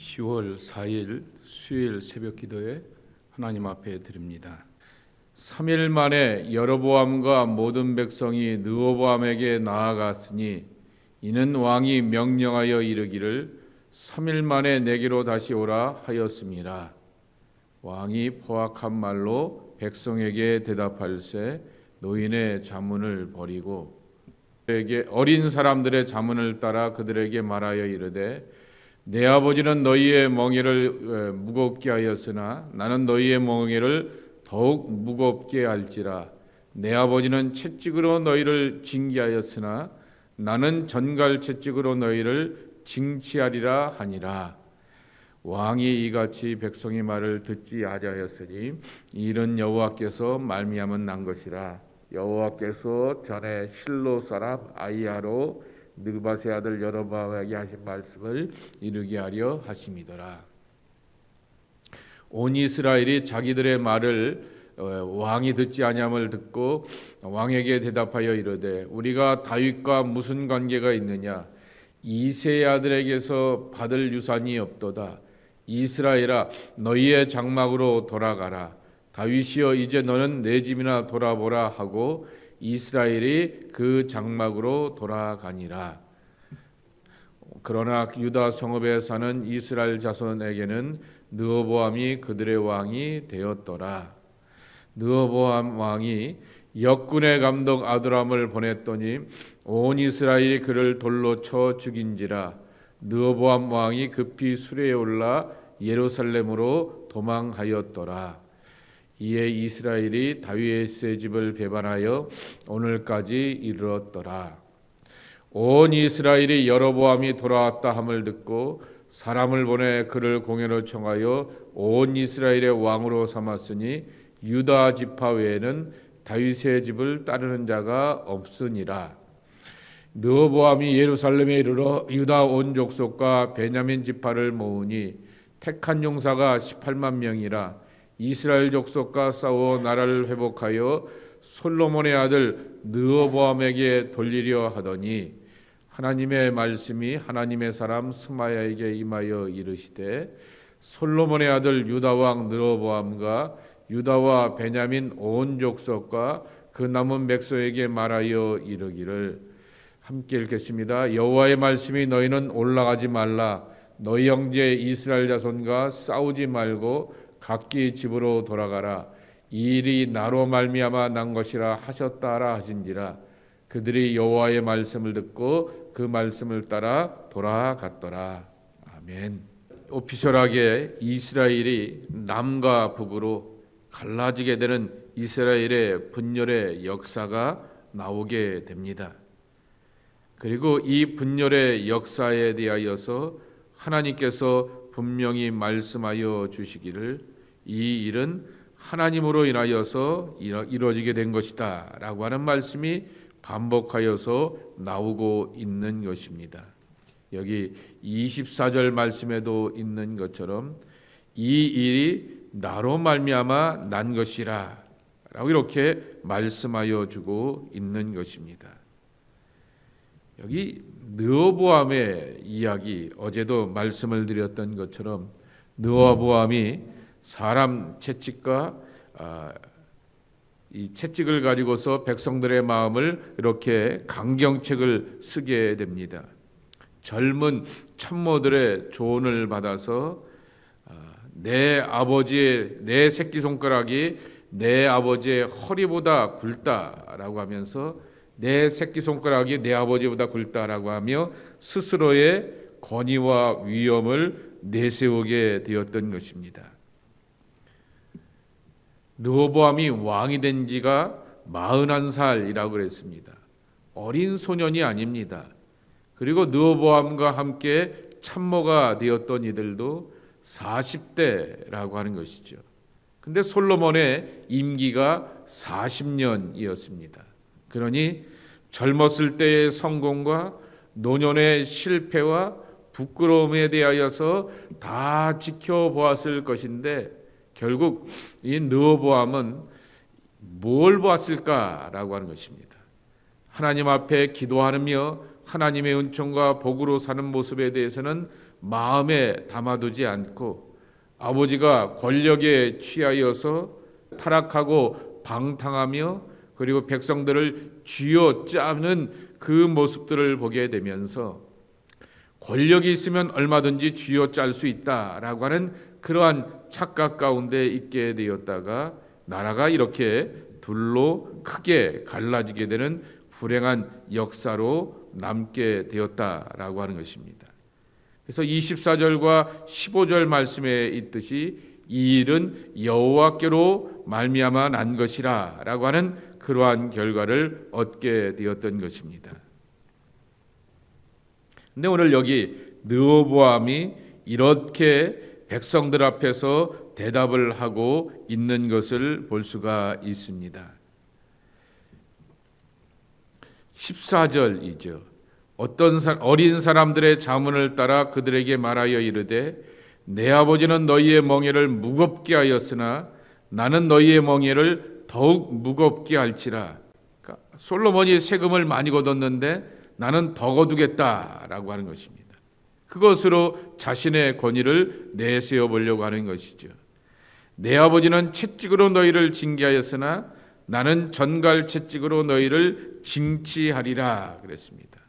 10월 4일 수요일 새벽 기도에 하나님 앞에 드립니다. 3일 만에 여로보암과 모든 백성이 르호보암에게 나아갔으니 이는 왕이 명령하여 이르기를 3일 만에 내게로 다시 오라 하였습니다. 왕이 포악한 말로 백성에게 대답할세 노인의 자문을 버리고 어린 사람들의 자문을 따라 그들에게 말하여 이르되 내 아버지는 너희의 멍에를 무겁게 하였으나 나는 너희의 멍에를 더욱 무겁게 할지라. 내 아버지는 채찍으로 너희를 징계하였으나 나는 전갈 채찍으로 너희를 징치하리라 하니라. 왕이 이같이 백성의 말을 듣지 아니하였으니 이 일은 여호와께서 말미암은 난 것이라. 여호와께서 전에 실로 사람 아히야로 느바세 아들 여로보암에게 하신 말씀을 이루게 하려 하심이더라. 온 이스라엘이 자기들의 말을 왕이 듣지 아니함을 듣고 왕에게 대답하여 이르되 우리가 다윗과 무슨 관계가 있느냐? 이새의 아들에게서 받을 유산이 없도다. 이스라엘아 너희의 장막으로 돌아가라. 다윗이여 이제 너는 내 집이나 돌아보라 하고 이스라엘이 그 장막으로 돌아가니라. 그러나 유다 성읍에 사는 이스라엘 자손에게는 르호보암이 그들의 왕이 되었더라. 르호보암 왕이 역군의 감독 아두람을 보냈더니 온 이스라엘이 그를 돌로 쳐 죽인지라. 르호보암 왕이 급히 수레에 올라 예루살렘으로 도망하였더라. 이에 이스라엘이 다윗의 집을 배반하여 오늘까지 이르렀더라. 온 이스라엘이 여로보암이 돌아왔다 함을 듣고 사람을 보내 그를 공회로 청하여 온 이스라엘의 왕으로 삼았으니 유다 지파 외에는 다윗의 집을 따르는 자가 없으니라. 르호보암이 예루살렘에 이르러 유다 온 족속과 베냐민 지파를 모으니 택한 용사가 18만 명이라. 이스라엘 족속과 싸워 나라를 회복하여 솔로몬의 아들 르호보암에게 돌리려 하더니 하나님의 말씀이 하나님의 사람 스마야에게 임하여 이르시되 솔로몬의 아들 유다 왕 르호보암과 유다와 베냐민 온 족속과 그 남은 백성에게 말하여 이르기를. 함께 읽겠습니다. 여호와의 말씀이 너희는 올라가지 말라. 너희 형제 이스라엘 자손과 싸우지 말고 각기 집으로 돌아가라. 이 일이 나로 말미암아 난 것이라 하셨다라 하신지라. 그들이 여호와의 말씀을 듣고 그 말씀을 따라 돌아갔더라. 아멘. 오피셜하게 이스라엘이 남과 북으로 갈라지게 되는 이스라엘의 분열의 역사가 나오게 됩니다. 그리고 이 분열의 역사에 대하여서 하나님께서 분명히 말씀하여 주시기를 이 일은 하나님으로 인하여서 이루어지게 된 것이다 라고 하는 말씀이 반복하여서 나오고 있는 것입니다. 여기 24절 말씀에도 있는 것처럼 이 일이 나로 말미암아 난 것이라 라고 이렇게 말씀하여 주고 있는 것입니다. 여기 르호보암의 이야기, 어제도 말씀을 드렸던 것처럼 르호보암이 사람 채찍과 이 채찍을 가지고서 백성들의 마음을 이렇게 강경책을 쓰게 됩니다. 젊은 참모들의 조언을 받아서 내 아버지의 내 새끼손가락이 내 아버지의 허리보다 굵다라고 하면서 내 새끼손가락이 내 아버지보다 굵다라고 하며 스스로의 권위와 위엄을 내세우게 되었던 것입니다. 르호보암이 왕이 된 지가 41살이라고 그랬습니다. 어린 소년이 아닙니다. 그리고 르호보암과 함께 참모가 되었던 이들도 40대라고 하는 것이죠. 근데 솔로몬의 임기가 40년이었습니다. 그러니 젊었을 때의 성공과 노년의 실패와 부끄러움에 대하여서 다 지켜보았을 것인데 결국 이 르호보암은 뭘 보았을까라고 하는 것입니다. 하나님 앞에 기도하며 하나님의 은총과 복으로 사는 모습에 대해서는 마음에 담아두지 않고 아버지가 권력에 취하여서 타락하고 방탕하며 그리고 백성들을 쥐어짜는 그 모습들을 보게 되면서 권력이 있으면 얼마든지 쥐어짤 수 있다라고 하는 그러한 착각 가운데 있게 되었다가 나라가 이렇게 둘로 크게 갈라지게 되는 불행한 역사로 남게 되었다라고 하는 것입니다. 그래서 24절과 15절 말씀에 있듯이 이 일은 여호와께로 말미암아 난 것이라 라고 하는 그러한 결과를 얻게 되었던 것입니다. 근데 오늘 여기 르호보암이 이렇게 백성들 앞에서 대답을 하고 있는 것을 볼 수가 있습니다. 14절이죠. 어떤 어린 사람들의 자문을 따라 그들에게 말하여 이르되 내 아버지는 너희의 멍에를 무겁게 하였으나 나는 너희의 멍에를 더욱 무겁게 할지라. 그러니까 솔로몬이 세금을 많이 거뒀는데 나는 더 거두겠다라고 하는 것입니다. 그것으로 자신의 권위를 내세워 보려고 하는 것이죠. 내 아버지는 채찍으로 너희를 징계하였으나 나는 전갈 채찍으로 너희를 징치하리라 그랬습니다.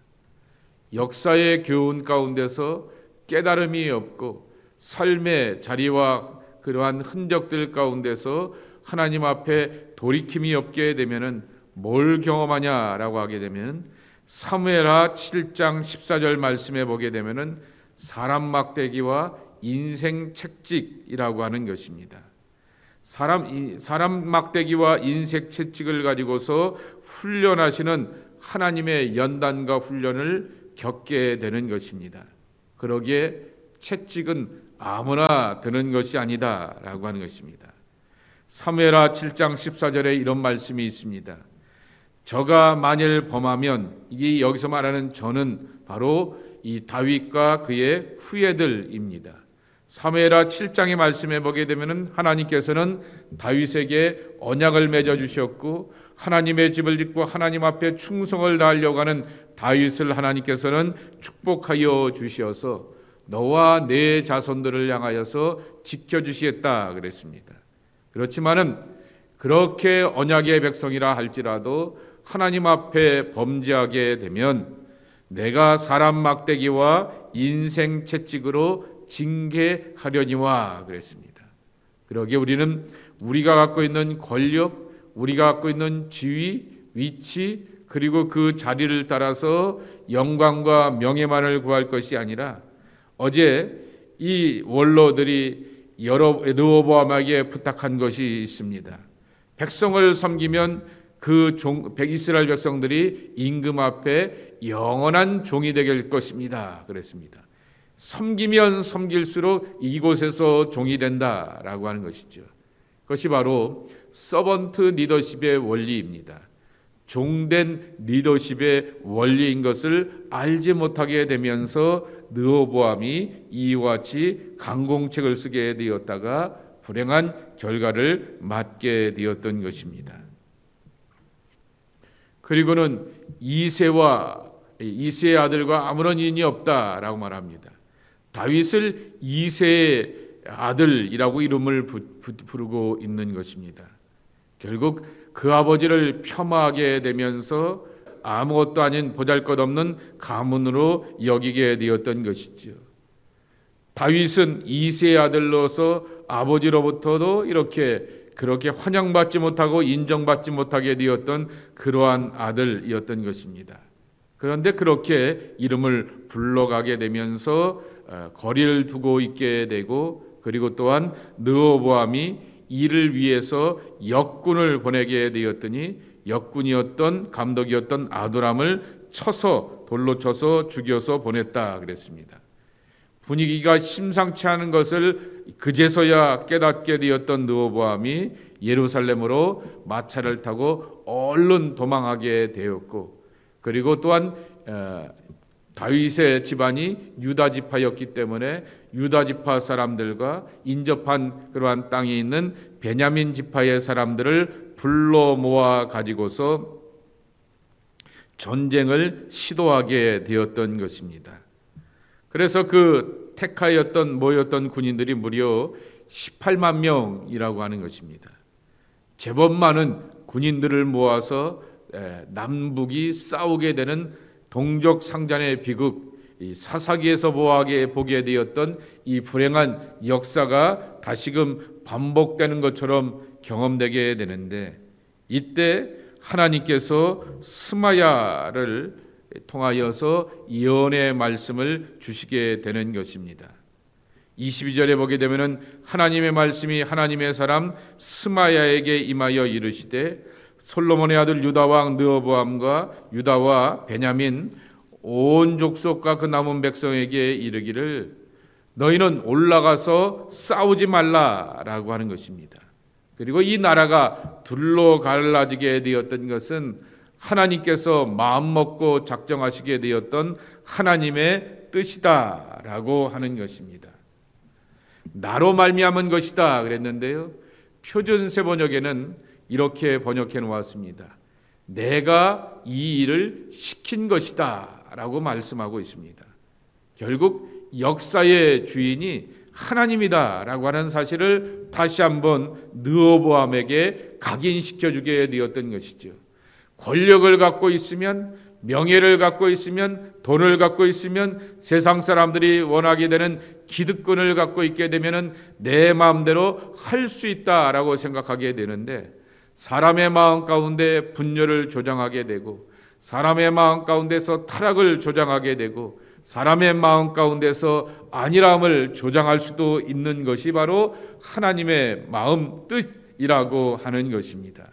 역사의 교훈 가운데서 깨달음이 없고 삶의 자리와 그러한 흔적들 가운데서 하나님 앞에 돌이킴이 없게 되면은 뭘 경험하냐라고 하게 되면 사무엘하 7장 14절 말씀에 보게 되면은 사람 막대기와 인생 채찍이라고 하는 것입니다. 사람 막대기와 인생 채찍을 가지고서 훈련하시는 하나님의 연단과 훈련을 겪게 되는 것입니다. 그러기에 채찍은 아무나 드는 것이 아니다라고 하는 것입니다. 사무엘하 7장 14절에 이런 말씀이 있습니다. 저가 만일 범하면, 이 여기서 말하는 저는 바로 이 다윗과 그의 후예들입니다. 사무엘하 7장의 말씀에 보게 되면 하나님께서는 다윗에게 언약을 맺어 주셨고 하나님의 집을 짓고 하나님 앞에 충성을 다하려고 하는 다윗을 하나님께서는 축복하여 주셔서 너와 내 자손들을 향하여서 지켜주시겠다 그랬습니다. 그렇지만은 그렇게 언약의 백성이라 할지라도 하나님 앞에 범죄하게 되면 내가 사람 막대기와 인생 채찍으로 징계하려니와 그랬습니다. 그러기에 우리는 우리가 갖고 있는 권력, 우리가 갖고 있는 지위, 위치, 그리고 그 자리를 따라서 영광과 명예만을 구할 것이 아니라 어제 이 원로들이 르호보암에게 부탁한 것이 있습니다. 백성을 섬기면 그 이스라엘 백성들이 임금 앞에 영원한 종이 될 것입니다. 그랬습니다. 섬기면 섬길수록 이곳에서 종이 된다라고 하는 것이죠. 그것이 바로 서번트 리더십의 원리입니다. 종된 리더십의 원리인 것을 알지 못하게 되면서 르호보암이 이와 같이 강공책을 쓰게 되었다가 불행한 결과를 맞게 되었던 것입니다. 그리고는 이새의 아들과 아무런 인이 없다라고 말합니다. 다윗을 이새의 아들이라고 이름을 부르고 있는 것입니다. 결국 그 아버지를 폄하하게 되면서 아무것도 아닌 보잘것없는 가문으로 여기게 되었던 것이죠. 다윗은 이새의 아들로서 아버지로부터도 그렇게 환영받지 못하고 인정받지 못하게 되었던 그러한 아들이었던 것입니다. 그런데 그렇게 이름을 불러가게 되면서 거리를 두고 있게 되고, 그리고 또한 르호보암이 이를 위해서 역군을 보내게 되었더니 역군이었던 감독이었던 아도람을 돌로 쳐서 죽여서 보냈다 그랬습니다. 분위기가 심상치 않은 것을 그제서야 깨닫게 되었던 르호보암이 예루살렘으로 마차를 타고 얼른 도망하게 되었고, 그리고 또한 다윗의 집안이 유다 지파였기 때문에 유다 지파 사람들과 인접한 그러한 땅에 있는 베냐민 지파의 사람들을 불러 모아 가지고서 전쟁을 시도하게 되었던 것입니다. 그래서 그 택하였던 모였던 군인들이 무려 18만 명이라고 하는 것입니다. 제법 많은 군인들을 모아서 남북이 싸우게 되는 동족상잔의 비극, 이 사사기에서 보게 되었던 이 불행한 역사가 다시금 반복되는 것처럼 경험되게 되는데, 이때 하나님께서 스마야를 통하여서 예언의 말씀을 주시게 되는 것입니다. 22절에 보게 되면은 하나님의 말씀이 하나님의 사람 스마야에게 임하여 이르시되, 솔로몬의 아들 유다 왕 르호보암과 유다와 베냐민 온 족속과 그 남은 백성에게 이르기를, 너희는 올라가서 싸우지 말라라고 하는 것입니다. 그리고 이 나라가 둘로 갈라지게 되었던 것은 하나님께서 마음먹고 작정하시게 되었던 하나님의 뜻이다라고 하는 것입니다. 나로 말미암은 것이다 그랬는데요, 표준세 번역에는 이렇게 번역해 놓았습니다. 내가 이 일을 시킨 것이다 라고 말씀하고 있습니다. 결국 역사의 주인이 하나님이다 라고 하는 사실을 다시 한번 르호보암에게 각인시켜 주게 되었던 것이죠. 권력을 갖고 있으면, 명예를 갖고 있으면, 돈을 갖고 있으면, 세상 사람들이 원하게 되는 기득권을 갖고 있게 되면 내 마음대로 할 수 있다라고 생각하게 되는데, 사람의 마음 가운데 분열을 조장하게 되고, 사람의 마음 가운데서 타락을 조장하게 되고, 사람의 마음 가운데서 안일함을 조장할 수도 있는 것이 바로 하나님의 마음 뜻이라고 하는 것입니다.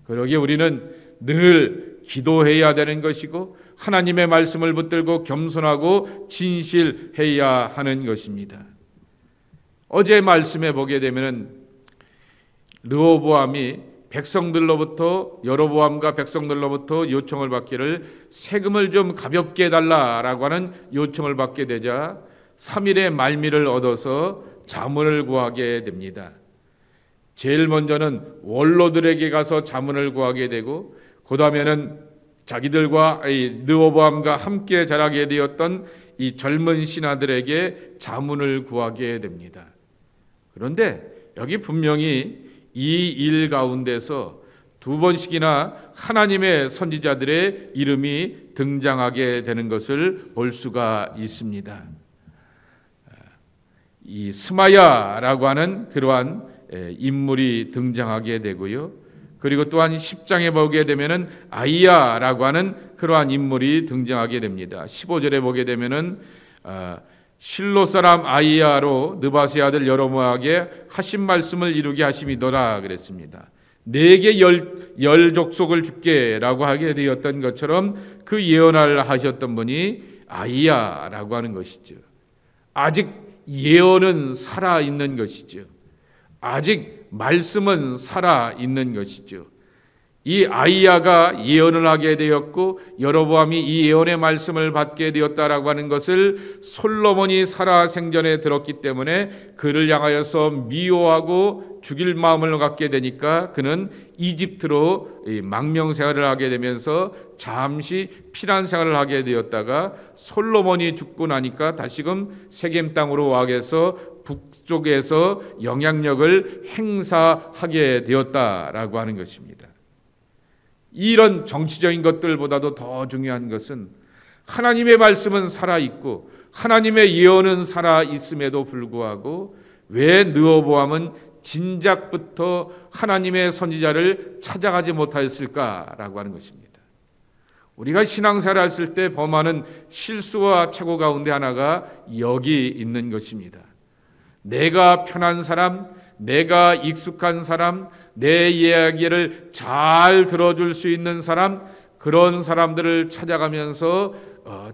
그러기에 우리는 늘 기도해야 되는 것이고, 하나님의 말씀을 붙들고 겸손하고 진실해야 하는 것입니다. 어제 말씀에 보게 되면 르호보암이 백성들로부터, 여로보암과 백성들로부터 요청을 받기를 세금을 좀 가볍게 해달라라고 하는 요청을 받게 되자 3일의 말미를 얻어서 자문을 구하게 됩니다. 제일 먼저는 원로들에게 가서 자문을 구하게 되고, 그 다음에는 자기들과 르호보암과 함께 자라게 되었던 이 젊은 신하들에게 자문을 구하게 됩니다. 그런데 여기 분명히 이 일 가운데서 두 번씩이나 하나님의 선지자들의 이름이 등장하게 되는 것을 볼 수가 있습니다. 이 스마야라고 하는 그러한 인물이 등장하게 되고요. 그리고 또한 10장에 보게 되면은 아이야라고 하는 그러한 인물이 등장하게 됩니다. 15절에 보게 되면은 실로 사람 아이야로 느바스의 아들 여로보암에게 하신 말씀을 이루게 하심이더라 그랬습니다. 내게 열 족속을 줄게라고 하게 되었던 것처럼 그 예언을 하셨던 분이 아이야라고 하는 것이죠. 아직 예언은 살아 있는 것이죠. 아직 말씀은 살아 있는 것이죠. 이 아이야가 예언을 하게 되었고 여로보암이 이 예언의 말씀을 받게 되었다라고 하는 것을 솔로몬이 살아 생전에 들었기 때문에 그를 향하여서 미워하고 죽일 마음을 갖게 되니까 그는 이집트로 망명 생활을 하게 되면서 잠시 피난 생활을 하게 되었다가 솔로몬이 죽고 나니까 다시금 세겜 땅으로 와서 북쪽에서 영향력을 행사하게 되었다라고 하는 것입니다. 이런 정치적인 것들보다도 더 중요한 것은 하나님의 말씀은 살아있고 하나님의 예언은 살아있음에도 불구하고 왜 르호보암은 진작부터 하나님의 선지자를 찾아가지 못하였을까라고 하는 것입니다. 우리가 신앙생활을 했을 때 범하는 실수와 착오 가운데 하나가 여기 있는 것입니다. 내가 편한 사람, 내가 익숙한 사람, 내 이야기를 잘 들어줄 수 있는 사람, 그런 사람들을 찾아가면서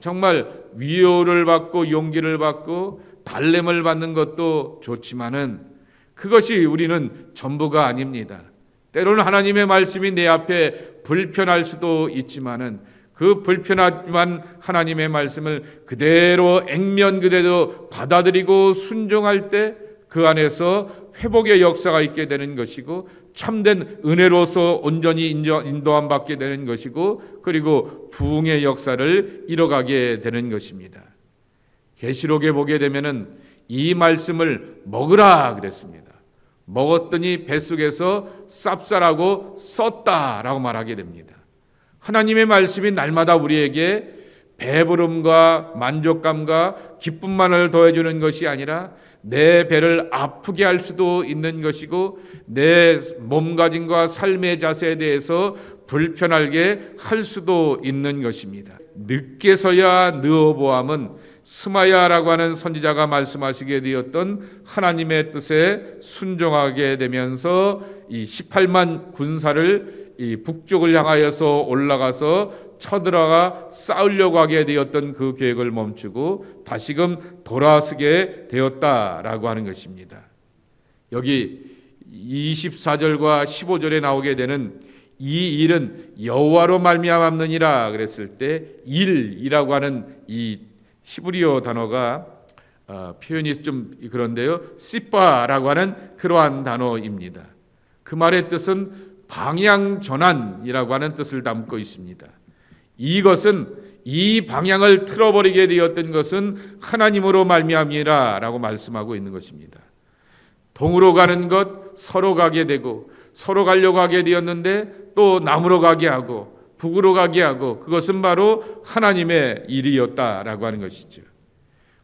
정말 위로를 받고 용기를 받고 달램을 받는 것도 좋지만은 그것이 우리는 전부가 아닙니다. 때로는 하나님의 말씀이 내 앞에 불편할 수도 있지만은 그 불편하지만 하나님의 말씀을 그대로 액면 그대로 받아들이고 순종할 때 그 안에서 회복의 역사가 있게 되는 것이고 참된 은혜로서 온전히 인도함 받게 되는 것이고 그리고 부흥의 역사를 이뤄가게 되는 것입니다. 계시록에 보게 되면은 이 말씀을 먹으라 그랬습니다. 먹었더니 뱃속에서 쌉쌀하고 썼다라고 말하게 됩니다. 하나님의 말씀이 날마다 우리에게 배부름과 만족감과 기쁨만을 더해주는 것이 아니라 내 배를 아프게 할 수도 있는 것이고 내 몸가짐과 삶의 자세에 대해서 불편하게 할 수도 있는 것입니다. 늦게서야 느어보암은 스마야라고 하는 선지자가 말씀하시게 되었던 하나님의 뜻에 순종하게 되면서 이 18만 군사를 이 북쪽을 향하여서 올라가서 쳐들어가 싸우려고 하게 되었던 그 계획을 멈추고 다시금 돌아서게 되었다라고 하는 것입니다. 여기 24절과 15절에 나오게 되는 이 일은 여호와로 말미암았느니라 그랬을 때 일이라고 하는 이 히브리어 단어가 표현이 좀 그런데요, 시빠라고 하는 그러한 단어입니다. 그 말의 뜻은 방향 전환이라고 하는 뜻을 담고 있습니다. 이것은 이 방향을 틀어버리게 되었던 것은 하나님으로 말미암이라라고 말씀하고 있는 것입니다. 동으로 가는 것 서로 가게 되고 서로 가려고 하게 되었는데 또 남으로 가게 하고 북으로 가게 하고 그것은 바로 하나님의 일이었다라고 하는 것이죠.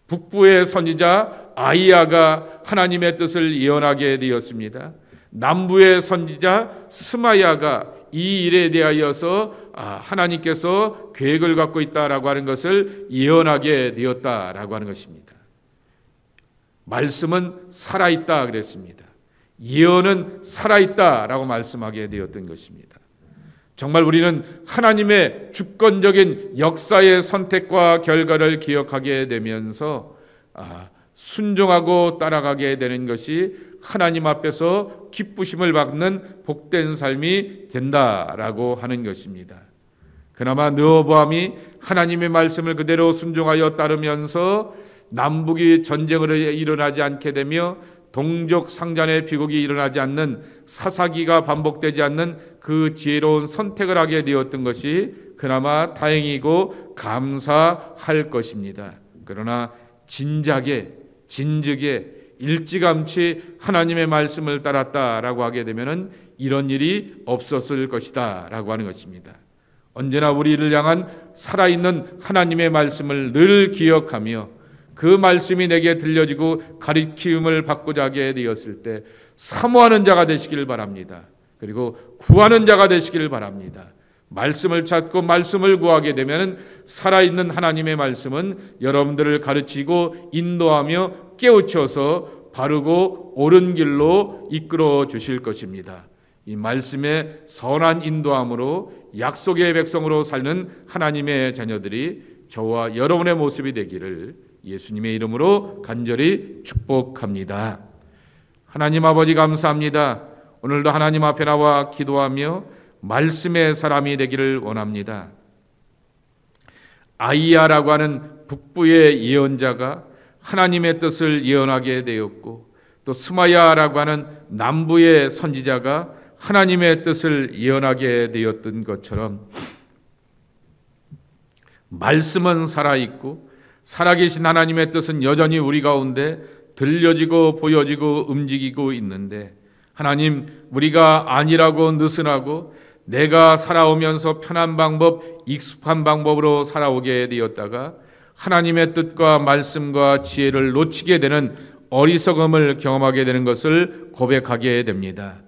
북부의 선지자 아이야가 하나님의 뜻을 예언하게 되었습니다. 남부의 선지자 스마야가 이 일에 대하여서 하나님께서 계획을 갖고 있다라고 하는 것을 예언하게 되었다라고 하는 것입니다. 말씀은 살아있다 그랬습니다. 예언은 살아있다라고 말씀하게 되었던 것입니다. 정말 우리는 하나님의 주권적인 역사의 선택과 결과를 기억하게 되면서 순종하고 따라가게 되는 것이 하나님 앞에서 기쁘심을 받는 복된 삶이 된다라고 하는 것입니다. 그나마 느어보암이 하나님의 말씀을 그대로 순종하여 따르면서 남북이 전쟁으로 일어나지 않게 되며 동족 상잔의 비극이 일어나지 않는 사사기가 반복되지 않는 그 지혜로운 선택을 하게 되었던 것이 그나마 다행이고 감사할 것입니다. 그러나 진작에 일찌감치 하나님의 말씀을 따랐다라고 하게 되면은 이런 일이 없었을 것이다라고 하는 것입니다. 언제나 우리를 향한 살아있는 하나님의 말씀을 늘 기억하며 그 말씀이 내게 들려지고 가르침을 받고자 하게 되었을 때 사모하는 자가 되시길 바랍니다. 그리고 구하는 자가 되시길 바랍니다. 말씀을 찾고 말씀을 구하게 되면 살아있는 하나님의 말씀은 여러분들을 가르치고 인도하며 깨우쳐서 바르고 옳은 길로 이끌어 주실 것입니다. 이 말씀의 선한 인도함으로 약속의 백성으로 사는 하나님의 자녀들이 저와 여러분의 모습이 되기를 예수님의 이름으로 간절히 축복합니다. 하나님 아버지 감사합니다. 오늘도 하나님 앞에 나와 기도하며 말씀의 사람이 되기를 원합니다. 아이야라고 하는 북부의 예언자가 하나님의 뜻을 예언하게 되었고 또 스마야라고 하는 남부의 선지자가 하나님의 뜻을 예언하게 되었던 것처럼 말씀은 살아있고 살아계신 하나님의 뜻은 여전히 우리 가운데 들려지고 보여지고 움직이고 있는데 하나님 우리가 안일하고 느슨하고 내가 살아오면서 편한 방법, 익숙한 방법으로 살아오게 되었다가 하나님의 뜻과 말씀과 지혜를 놓치게 되는 어리석음을 경험하게 되는 것을 고백하게 됩니다.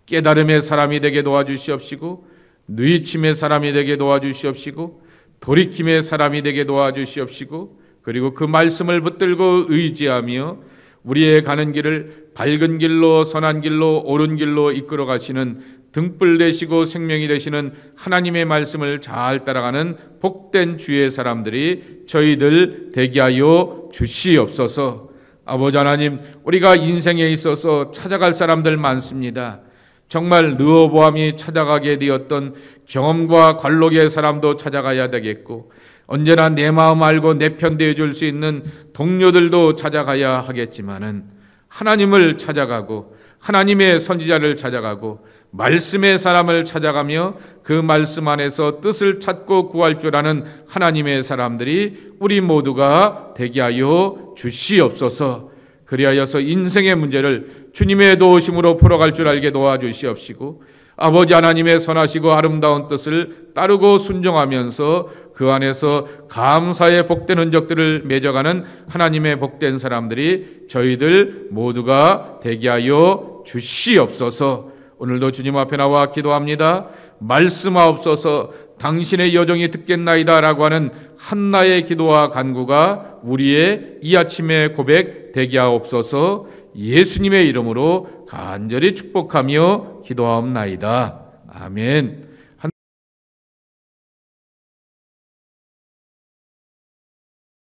깨달음의 사람이 되게 도와주시옵시고 뉘우침의 사람이 되게 도와주시옵시고 돌이킴의 사람이 되게 도와주시옵시고 그리고 그 말씀을 붙들고 의지하며 우리의 가는 길을 밝은 길로 선한 길로 옳은 길로 이끌어 가시는 등불 되시고 생명이 되시는 하나님의 말씀을 잘 따라가는 복된 주의 사람들이 저희들 되게 하여 주시옵소서. 아버지 하나님, 우리가 인생에 있어서 찾아갈 사람들 많습니다. 정말 느어보암이 찾아가게 되었던 경험과 관록의 사람도 찾아가야 되겠고 언제나 내 마음 알고 내 편 되어줄 수 있는 동료들도 찾아가야 하겠지만은 하나님을 찾아가고 하나님의 선지자를 찾아가고 말씀의 사람을 찾아가며 그 말씀 안에서 뜻을 찾고 구할 줄 아는 하나님의 사람들이 우리 모두가 되게 하여 주시옵소서. 그리하여서 인생의 문제를 주님의 도우심으로 풀어갈 줄 알게 도와주시옵시고, 아버지 하나님의 선하시고 아름다운 뜻을 따르고 순종하면서 그 안에서 감사의 복된 흔적들을 맺어가는 하나님의 복된 사람들이 저희들 모두가 되게 하여 주시옵소서. 오늘도 주님 앞에 나와 기도합니다. 말씀하옵소서. 당신의 여정이 듣겠나이다 라고 하는 한나의 기도와 간구가 우리의 이 아침의 고백 되게 하옵소서. 예수님의 이름으로 간절히 축복하며 기도하옵나이다. 아멘.